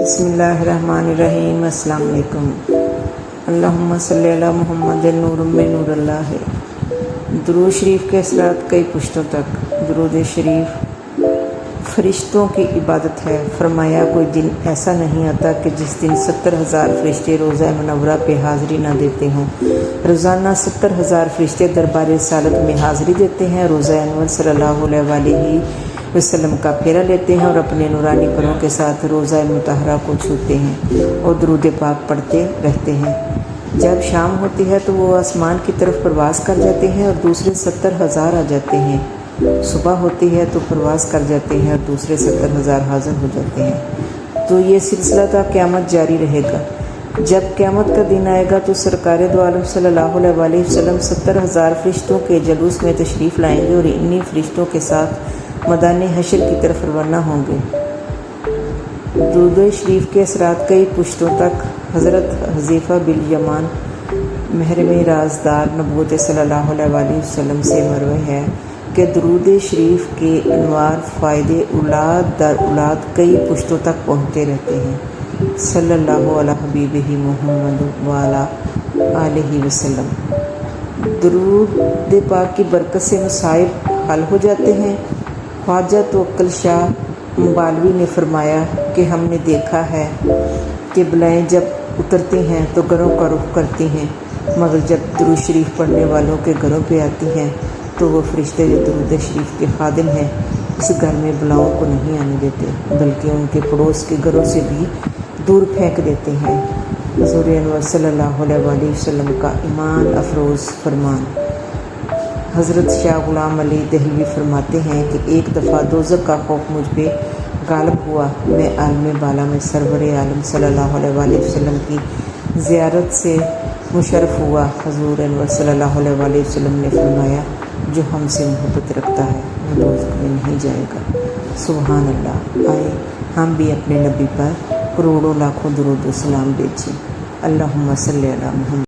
بسم اللہ الرحمن الرحیم۔ السلام علیکم۔ اللہم صلی علی محمد نور میں نور اللہ ہے۔ درود شریف کے اثرات کئی پشتوں تک۔ درود شریف فرشتوں کی عبادت ہے۔ فرمایا کوئی دن ایسا نہیں آتا کہ جس دن 70,000 فرشتے روزہ منورہ پہ حاضری نہ دیتے ہوں۔ روزانہ 70,000 فرشتے دربار رسالت میں حاضری دیتے ہیں، روزہ انور صلی اللہ علیہ وسلم کا پھیرا لیتے ہیں اور اپنے نورانی پروں کے ساتھ روزہ مطہرہ کو چھوتے ہیں اور درود پاک پڑھتے رہتے ہیں۔ جب شام ہوتی ہے تو وہ آسمان کی طرف پرواز کر جاتے ہیں اور دوسرے 70,000 آ جاتے ہیں۔ صبح ہوتی ہے تو پرواز کر جاتے ہیں اور دوسرے 70,000 حاضر ہو جاتے ہیں۔ تو یہ سلسلہ تا قیامت جاری رہے گا۔ جب قیامت کا دن آئے گا تو سرکار دو عالم صلی اللہ علیہ وسلم 70,000 فرشتوں کے جلوس میں تشریف لائیں گے اور انہی فرشتوں کے ساتھ میدان حشر کی طرف روانہ ہوں گے۔ درود شریف کے اثرات کئی پشتوں تک۔ حضرت حذیفہ بن یمان محرم رازدار نبوت صلی اللہ علیہ وسلم سے مروی ہے کہ درود شریف کے انوار فائدے اولاد در اولاد کئی پشتوں تک پہنچتے رہتے ہیں۔ صلی اللہ علیہ حبیبہ محمد وعلی آلہ وسلم۔ درود پاک کی برکت سے مصائب حل ہو جاتے ہیں۔ خواجہ توکل شاہ مبالوی نے فرمایا کہ ہم نے دیکھا ہے کہ بلائیں جب اترتی ہیں تو گھروں کا رخ کرتی ہیں، مگر جب درود شریف پڑھنے والوں کے گھروں پہ آتی ہیں تو وہ فرشتے جو درود شریف کے خادم ہیں اس گھر میں بلاؤں کو نہیں آنے دیتے، بلکہ ان کے پڑوس کے گھروں سے بھی دور پھینک دیتے ہیں۔ حضور انور صلی اللہ علیہ وسلم کا ایمان افروز فرمان۔ حضرت شاہ غلام علی دہلوی فرماتے ہیں کہ ایک دفعہ دوزخ کا خوف مجھ پہ غالب ہوا۔ میں عالم بالا میں سرور عالم صلی اللہ علیہ وسلم کی زیارت سے مشرف ہوا۔ حضور انور صلی اللہ علیہ وسلم نے فرمایا جو ہم سے محبت رکھتا ہے وہ دوزخ میں نہیں جائے گا۔ سبحان اللہ۔ آئے ہم بھی اپنے نبی پر کروڑوں لاکھوں درود و سلام بھیجیں۔ اللہم صلی علی محمد۔